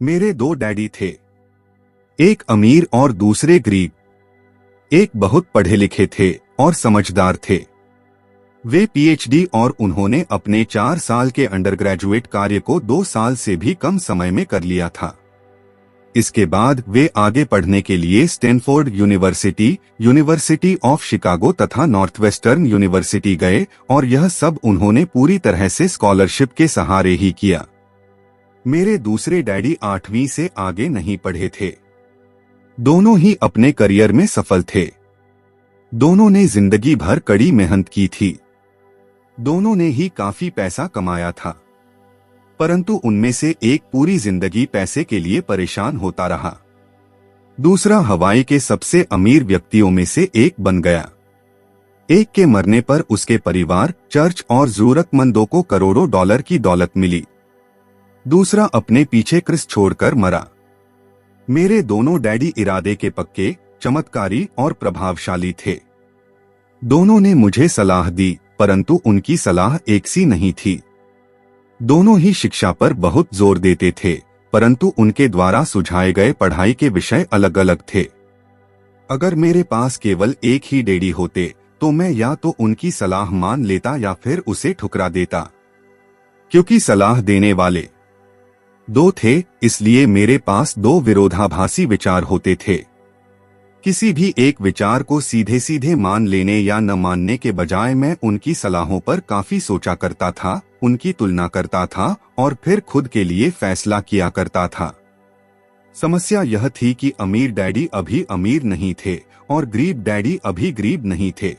मेरे दो डैडी थे, एक अमीर और दूसरे गरीब। एक बहुत पढ़े लिखे थे और समझदार थे। वे पीएचडी और उन्होंने अपने 4 साल के अंडरग्रेजुएट कार्य को 2 साल से भी कम समय में कर लिया था। इसके बाद वे आगे पढ़ने के लिए Stanford university, university of Chicago तथा नॉर्थवेस्टर्न यूनिवर्सिटी गए और यह सब उन्होंने पूरी तरह से स्कॉलरशिप के सहारे ही किया। मेरे दूसरे डैडी 8वीं से आगे नहीं पढ़े थे। दोनों ही अपने करियर में सफल थे। दोनों ने जिंदगी भर कड़ी मेहनत की थी। दोनों ने ही काफी पैसा कमाया था, परंतु उनमें से एक पूरी जिंदगी पैसे के लिए परेशान होता रहा। दूसरा हवाई के सबसे अमीर व्यक्तियों में से एक बन गया। एक के मरने पर उसके परिवार, चर्च और जरूरतमंदों को करोड़ों डॉलर की दौलत मिली। दूसरा अपने पीछे क्रिस छोड़कर मरा। मेरे दोनों डैडी इरादे के पक्के, चमत्कारी और प्रभावशाली थे। दोनों ने मुझे सलाह दी, परंतु उनकी सलाह एक सी नहीं थी। दोनों ही शिक्षा पर बहुत जोर देते थे, परंतु उनके द्वारा सुझाए गए पढ़ाई के विषय अलग अलग थे। अगर मेरे पास केवल एक ही डैडी होते तो मैं या तो उनकी सलाह मान लेता या फिर उसे ठुकरा देता। क्योंकि सलाह देने वाले दो थे, इसलिए मेरे पास दो विरोधाभासी विचार होते थे। किसी भी एक विचार को सीधे सीधे मान लेने या न मानने के बजाय मैं उनकी सलाहों पर काफी सोचा करता था, उनकी तुलना करता था और फिर खुद के लिए फैसला किया करता था। समस्या यह थी कि अमीर डैडी अभी अमीर नहीं थे और गरीब डैडी अभी गरीब नहीं थे।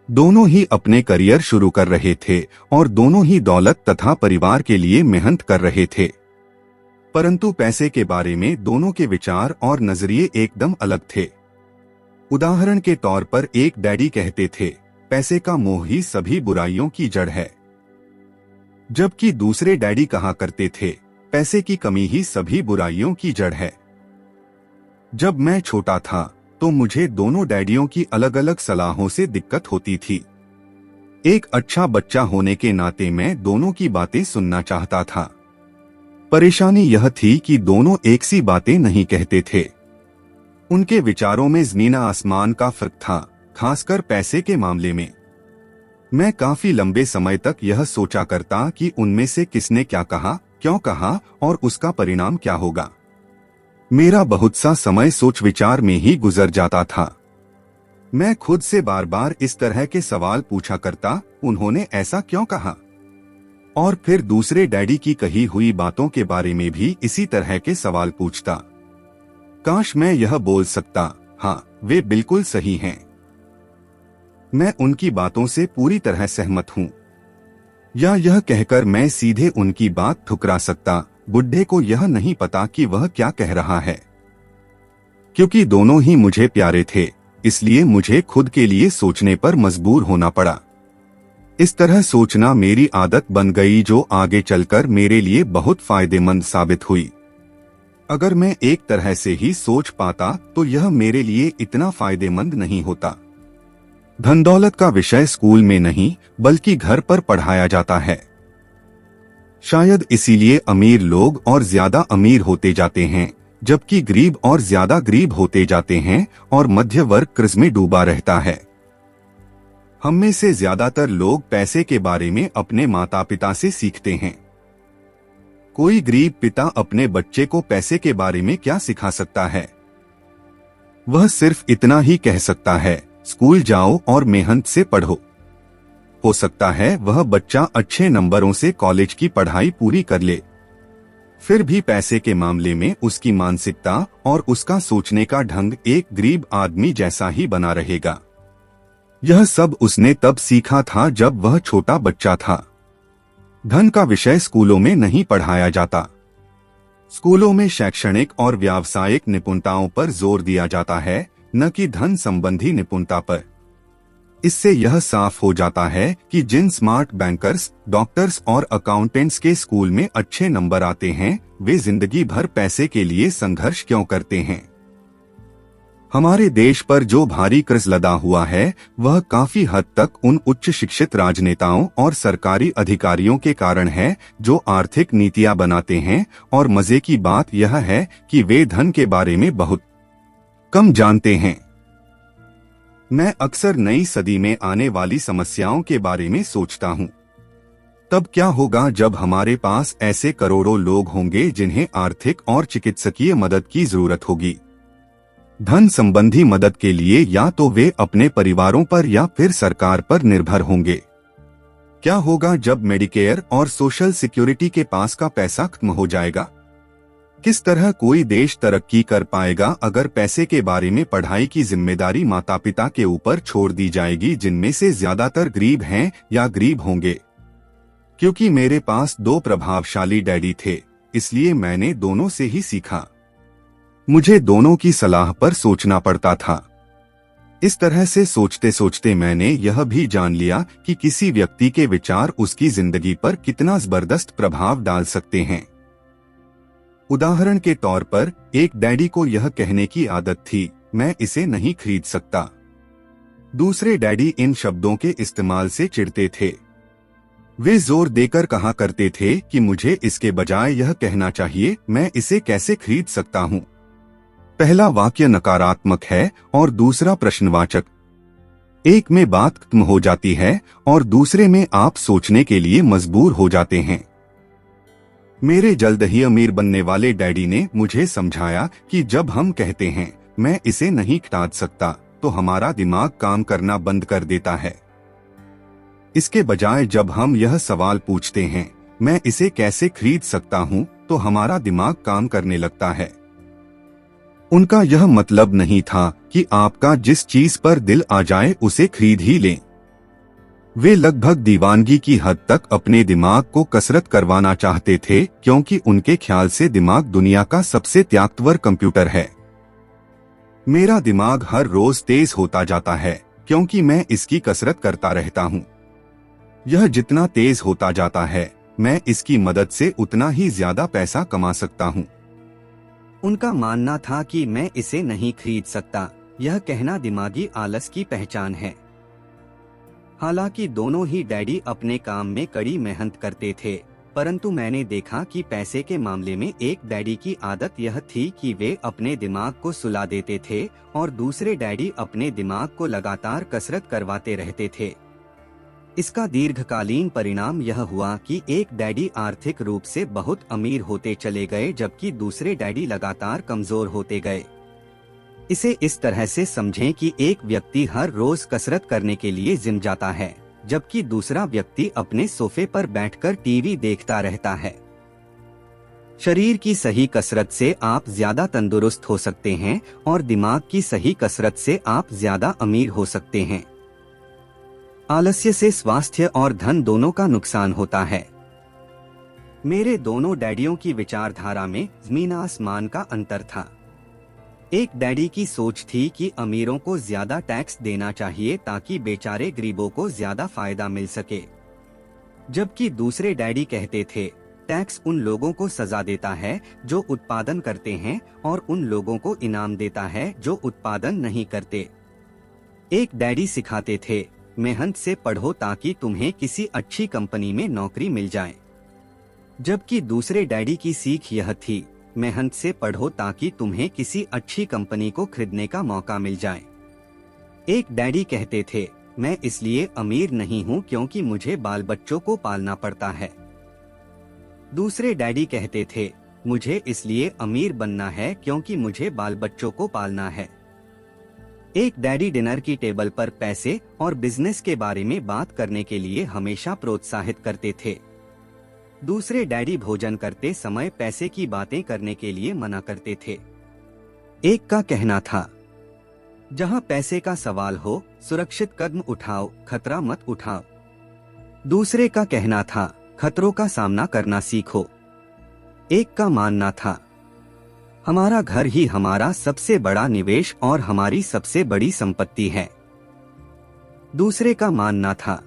दोनों ही अपने करियर शुरू कर रहे थे और दोनों ही दौलत तथा परिवार के लिए मेहनत कर रहे थे, परंतु पैसे के बारे में दोनों के विचार और नजरिए एकदम अलग थे। उदाहरण के तौर पर एक डैडी कहते थे, पैसे का मोह ही सभी बुराइयों की जड़ है, जबकि दूसरे डैडी कहा करते थे, पैसे की कमी ही सभी बुराइयों की जड़ है। जब मैं छोटा था तो मुझे दोनों डैडियों की अलग अलग सलाहों से दिक्कत होती थी। एक अच्छा बच्चा होने के नाते मैं दोनों की बातें सुनना चाहता था। परेशानी यह थी कि दोनों एक सी बातें नहीं कहते थे। उनके विचारों में ज़मीन आसमान का फर्क था, खासकर पैसे के मामले में। मैं काफी लंबे समय तक यह सोचा करता कि उनमें से किसने क्या कहा, क्यों कहा और उसका परिणाम क्या होगा। मेरा बहुत सा समय सोच विचार में ही गुजर जाता था। मैं खुद से बार बार इस तरह के सवाल पूछा करता, उन्होंने ऐसा क्यों कहा? और फिर दूसरे डैडी की कही हुई बातों के बारे में भी इसी तरह के सवाल पूछता। काश मैं यह बोल सकता, हाँ वे बिल्कुल सही हैं। मैं उनकी बातों से पूरी तरह सहमत हूँ। या यह कहकर मैं सीधे उनकी बात ठुकरा सकता, बुड्ढे को यह नहीं पता कि वह क्या कह रहा है। क्योंकि दोनों ही मुझे प्यारे थे, इसलिए मुझे खुद के लिए सोचने पर मजबूर होना पड़ा। इस तरह सोचना मेरी आदत बन गई, जो आगे चलकर मेरे लिए बहुत फायदेमंद साबित हुई। अगर मैं एक तरह से ही सोच पाता तो यह मेरे लिए इतना फायदेमंद नहीं होता। धन दौलत का विषय स्कूल में नहीं बल्कि घर पर पढ़ाया जाता है। शायद इसीलिए अमीर लोग और ज्यादा अमीर होते जाते हैं, जबकि गरीब और ज्यादा गरीब होते जाते हैं और मध्य वर्ग कर्ज में डूबा रहता है। हम में से ज्यादातर लोग पैसे के बारे में अपने माता पिता से सीखते हैं। कोई गरीब पिता अपने बच्चे को पैसे के बारे में क्या सिखा सकता है? वह सिर्फ इतना ही कह सकता है, स्कूल जाओ और मेहनत से पढ़ो। हो सकता है वह बच्चा अच्छे नंबरों से कॉलेज की पढ़ाई पूरी कर ले, फिर भी पैसे के मामले में उसकी मानसिकता और उसका सोचने का ढंग एक गरीब आदमी जैसा ही बना रहेगा। यह सब उसने तब सीखा था जब वह छोटा बच्चा था। धन का विषय स्कूलों में नहीं पढ़ाया जाता। स्कूलों में शैक्षणिक और व्यावसायिक निपुणताओं पर जोर दिया जाता है, न कि धन संबंधी निपुणता पर। इससे यह साफ हो जाता है कि जिन स्मार्ट बैंकर्स, डॉक्टर्स और अकाउंटेंट्स के स्कूल में अच्छे नंबर आते हैं, वे जिंदगी भर पैसे के लिए संघर्ष क्यों करते हैं। हमारे देश पर जो भारी कर्ज लदा हुआ है वह काफी हद तक उन उच्च शिक्षित राजनेताओं और सरकारी अधिकारियों के कारण है जो आर्थिक नीतियां बनाते हैं, और मजे की बात यह है कि वे धन के बारे में बहुत कम जानते हैं। मैं अक्सर नई सदी में आने वाली समस्याओं के बारे में सोचता हूँ। तब क्या होगा जब हमारे पास ऐसे करोड़ों लोग होंगे जिन्हें आर्थिक और चिकित्सकीय मदद की जरूरत होगी। धन संबंधी मदद के लिए या तो वे अपने परिवारों पर या फिर सरकार पर निर्भर होंगे। क्या होगा जब मेडिकेयर और सोशल सिक्योरिटी के पास का पैसा खत्म हो जाएगा? किस तरह कोई देश तरक्की कर पाएगा अगर पैसे के बारे में पढ़ाई की जिम्मेदारी माता पिता के ऊपर छोड़ दी जाएगी, जिनमें से ज्यादातर गरीब हैं या गरीब होंगे? क्योंकि मेरे पास 2 प्रभावशाली डैडी थे, इसलिए मैंने दोनों से ही सीखा। मुझे दोनों की सलाह पर सोचना पड़ता था। इस तरह से सोचते सोचते मैंने यह भी जान लिया कि किसी व्यक्ति के विचार उसकी जिंदगी पर कितना जबरदस्त प्रभाव डाल सकते हैं। उदाहरण के तौर पर एक डैडी को यह कहने की आदत थी, मैं इसे नहीं खरीद सकता। दूसरे डैडी इन शब्दों के इस्तेमाल से चिढ़ते थे। वे जोर देकर कहा करते थे कि मुझे इसके बजाय यह कहना चाहिए, मैं इसे कैसे खरीद सकता हूँ। पहला वाक्य नकारात्मक है और दूसरा प्रश्नवाचक। एक में बात खत्म हो जाती है और दूसरे में आप सोचने के लिए मजबूर हो जाते हैं। मेरे जल्द ही अमीर बनने वाले डैडी ने मुझे समझाया कि जब हम कहते हैं मैं इसे नहीं खरीद सकता, तो हमारा दिमाग काम करना बंद कर देता है। इसके बजाय जब हम यह सवाल पूछते हैं मैं इसे कैसे खरीद सकता हूँ, तो हमारा दिमाग काम करने लगता है। उनका यह मतलब नहीं था कि आपका जिस चीज पर दिल आ जाए उसे खरीद ही लें। वे लगभग दीवानगी की हद तक अपने दिमाग को कसरत करवाना चाहते थे, क्योंकि उनके ख्याल से दिमाग दुनिया का सबसे ताकतवर कंप्यूटर है। मेरा दिमाग हर रोज तेज होता जाता है क्योंकि मैं इसकी कसरत करता रहता हूँ। यह जितना तेज होता जाता है, मैं इसकी मदद से उतना ही ज्यादा पैसा कमा सकता हूँ। उनका मानना था कि मैं इसे नहीं खरीद सकता, यह कहना दिमागी आलस की पहचान है। हालांकि दोनों ही डैडी अपने काम में कड़ी मेहनत करते थे, परंतु मैंने देखा कि पैसे के मामले में एक डैडी की आदत यह थी कि वे अपने दिमाग को सुला देते थे और दूसरे डैडी अपने दिमाग को लगातार कसरत करवाते रहते थे। इसका दीर्घकालीन परिणाम यह हुआ कि एक डैडी आर्थिक रूप से बहुत अमीर होते चले गए, जबकि दूसरे डैडी लगातार कमजोर होते गए। इसे इस तरह से समझें कि एक व्यक्ति हर रोज कसरत करने के लिए जिम जाता है, जबकि दूसरा व्यक्ति अपने सोफे पर बैठकर टीवी देखता रहता है। शरीर की सही कसरत से आप ज्यादा तंदुरुस्त हो सकते हैं और दिमाग की सही कसरत से आप ज्यादा अमीर हो सकते हैं। आलस्य से स्वास्थ्य और धन दोनों का नुकसान होता है। मेरे दोनों डैडियों की विचारधारा में जमीन आसमान का अंतर था। एक डैडी की सोच थी कि अमीरों को ज्यादा टैक्स देना चाहिए ताकि बेचारे गरीबों को ज्यादा फायदा मिल सके, जबकि दूसरे डैडी कहते थे टैक्स उन लोगों को सजा देता है जो उत्पादन करते हैं और उन लोगों को इनाम देता है जो उत्पादन नहीं करते। एक डैडी सिखाते थे मेहनत से पढ़ो ताकि तुम्हें किसी अच्छी कंपनी में नौकरी मिल जाए, जबकि दूसरे डैडी की सीख यह थी मेहनत से पढ़ो ताकि तुम्हें किसी अच्छी कंपनी को खरीदने का मौका मिल जाए। एक डैडी कहते थे मैं इसलिए अमीर नहीं हूँ क्योंकि मुझे बाल बच्चों को पालना पड़ता है। दूसरे डैडी कहते थे मुझे इसलिए अमीर बनना है क्योंकि मुझे बाल बच्चों को पालना है। एक डैडी डिनर की टेबल पर पैसे और बिजनेस के बारे में बात करने के लिए हमेशा प्रोत्साहित करते थे। दूसरे डैडी भोजन करते समय पैसे की बातें करने के लिए मना करते थे। एक का कहना था जहां पैसे का सवाल हो सुरक्षित कदम उठाओ, खतरा मत उठाओ। दूसरे का कहना था खतरों का सामना करना सीखो। एक का मानना था हमारा घर ही हमारा सबसे बड़ा निवेश और हमारी सबसे बड़ी संपत्ति है। दूसरे का मानना था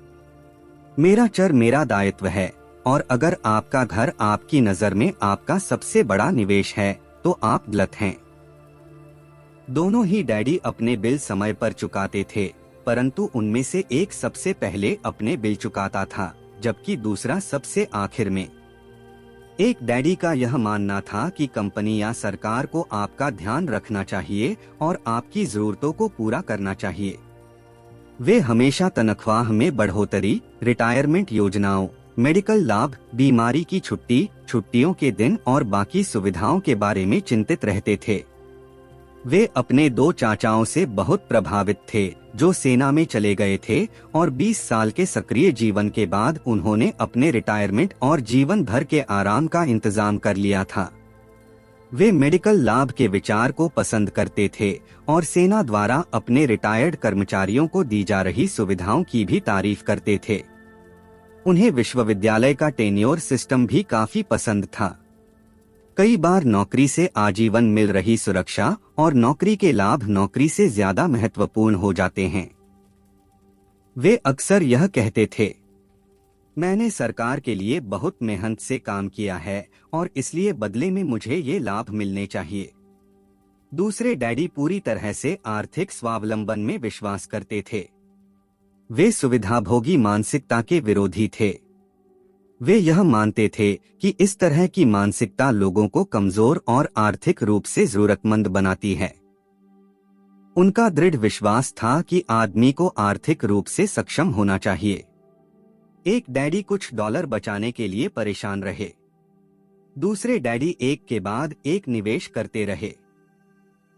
मेरा चर मेरा दायित्व है और अगर आपका घर आपकी नजर में आपका सबसे बड़ा निवेश है तो आप गलत हैं। दोनों ही डैडी अपने बिल समय पर चुकाते थे, परंतु उनमें से एक सबसे पहले अपने बिल चुकाता था, जबकि दूसरा सबसे आखिर में। एक डैडी का यह मानना था कि कंपनी या सरकार को आपका ध्यान रखना चाहिए और आपकी जरूरतों को पूरा करना चाहिए। वे हमेशा तनख्वाह में बढ़ोतरी, रिटायरमेंट योजनाओं, मेडिकल लाभ, बीमारी की छुट्टी, छुट्टियों के दिन और बाकी सुविधाओं के बारे में चिंतित रहते थे। वे अपने 2 चाचाओं से बहुत प्रभावित थे, जो सेना में चले गए थे और 20 साल के सक्रिय जीवन के बाद उन्होंने अपने रिटायरमेंट और जीवन भर के आराम का इंतजाम कर लिया था। वे मेडिकल लाभ के विचार को पसंद करते थे और सेना द्वारा अपने रिटायर्ड कर्मचारियों को दी जा रही सुविधाओं की भी तारीफ करते थे। उन्हें विश्वविद्यालय का टेन्योर सिस्टम भी काफी पसंद था। कई बार नौकरी से आजीवन मिल रही सुरक्षा और नौकरी के लाभ नौकरी से ज्यादा महत्वपूर्ण हो जाते हैं। वे अक्सर यह कहते थे, मैंने सरकार के लिए बहुत मेहनत से काम किया है और इसलिए बदले में मुझे ये लाभ मिलने चाहिए। दूसरे डैडी पूरी तरह से आर्थिक स्वावलंबन में विश्वास करते थे। वे सुविधाभोगी मानसिकता के विरोधी थे। वे यह मानते थे कि इस तरह की मानसिकता लोगों को कमजोर और आर्थिक रूप से जरूरतमंद बनाती है। उनका दृढ़ विश्वास था कि आदमी को आर्थिक रूप से सक्षम होना चाहिए। एक डैडी कुछ डॉलर बचाने के लिए परेशान रहे। दूसरे डैडी एक के बाद एक निवेश करते रहे।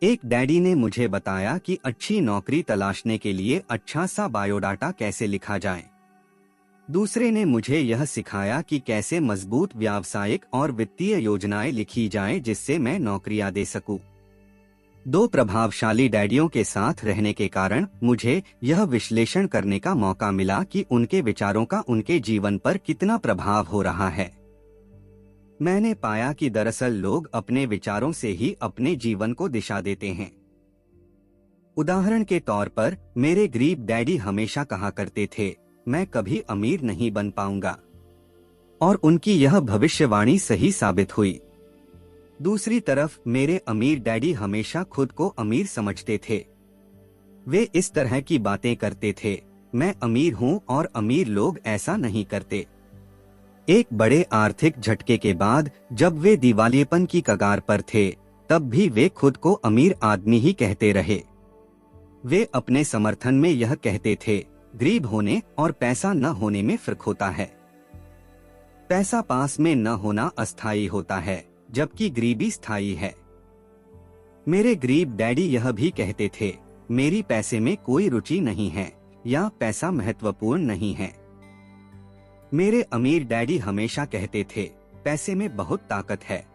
एक डैडी ने मुझे बताया कि अच्छी नौकरी तलाशने के लिए अच्छा सा बायोडाटा कैसे लिखा जाए। दूसरे ने मुझे यह सिखाया कि कैसे मजबूत व्यावसायिक और वित्तीय योजनाएं लिखी जाएं जिससे मैं नौकरियां दे सकूं। 2 प्रभावशाली डैडियों के साथ रहने के कारण मुझे यह विश्लेषण करने का मौका मिला कि उनके विचारों का उनके जीवन पर कितना प्रभाव हो रहा है। मैंने पाया कि दरअसल लोग अपने विचारों से ही अपने जीवन को दिशा देते हैं। उदाहरण के तौर पर मेरे गरीब डैडी हमेशा कहा करते थे, मैं कभी अमीर नहीं बन पाऊंगा, और उनकी यह भविष्यवाणी सही साबित हुई। दूसरी तरफ मेरे अमीर डैडी हमेशा खुद को अमीर समझते थे। वे इस तरह की बातें करते थे, मैं अमीर हूं और अमीर लोग ऐसा नहीं करते। एक बड़े आर्थिक झटके के बाद जब वे दिवालियेपन की कगार पर थे, तब भी वे खुद को अमीर आदमी ही कहते रहे। वे अपने समर्थन में यह कहते थे, गरीब होने और पैसा न होने में फर्क होता है। पैसा पास में न होना अस्थायी होता है, जबकि गरीबी स्थायी है। मेरे गरीब डैडी यह भी कहते थे, मेरी पैसे में कोई रुचि नहीं है या पैसा महत्वपूर्ण नहीं है। मेरे अमीर डैडी हमेशा कहते थे, पैसे में बहुत ताकत है।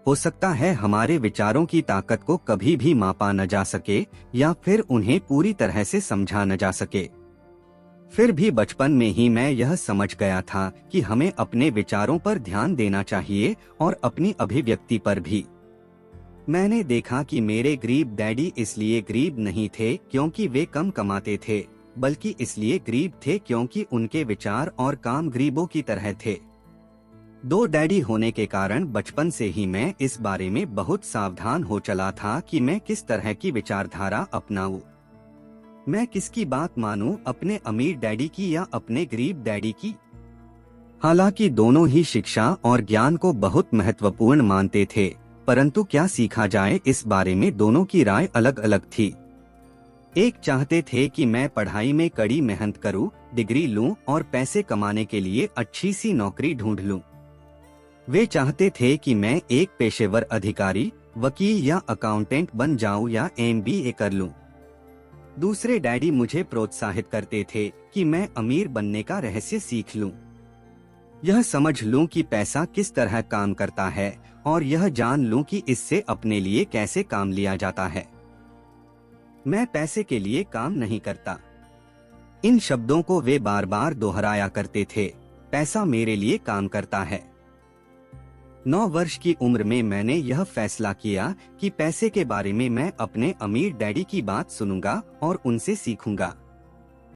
हो सकता है हमारे विचारों की ताकत को कभी भी मापा न जा सके या फिर उन्हें पूरी तरह से समझा न जा सके। फिर भी बचपन में ही मैं यह समझ गया था कि हमें अपने विचारों पर ध्यान देना चाहिए और अपनी अभिव्यक्ति पर भी। मैंने देखा कि मेरे गरीब डैडी इसलिए गरीब नहीं थे क्योंकि वे कम कमाते थे, बल्कि इसलिए गरीब थे क्योंकि उनके विचार और काम गरीबों की तरह थे। 2 डैडी होने के कारण बचपन से ही मैं इस बारे में बहुत सावधान हो चला था कि मैं किस तरह की विचारधारा अपनाऊं। मैं किसकी बात मानूं, अपने अमीर डैडी की या अपने गरीब डैडी की। हालांकि दोनों ही शिक्षा और ज्ञान को बहुत महत्वपूर्ण मानते थे, परंतु क्या सीखा जाए इस बारे में दोनों की राय अलग अलग थी। एक चाहते थे कि मैं पढ़ाई में कड़ी मेहनत करूं, डिग्री लूं और पैसे कमाने के लिए अच्छी सी नौकरी ढूंढ लूं। वे चाहते थे कि मैं एक पेशेवर अधिकारी, वकील या अकाउंटेंट बन जाऊं या MBA कर लूं। दूसरे डैडी मुझे प्रोत्साहित करते थे कि मैं अमीर बनने का रहस्य सीख लूं, यह समझ लूं कि पैसा किस तरह काम करता है और यह जान लूं कि इससे अपने लिए कैसे काम लिया जाता है। मैं पैसे के लिए काम नहीं करता। इन शब्दों को वे बार बार दोहराया करते थे, पैसा मेरे लिए काम करता है। 9 वर्ष की उम्र में मैंने यह फैसला किया कि पैसे के बारे में मैं अपने अमीर डैडी की बात सुनूंगा और उनसे सीखूंगा।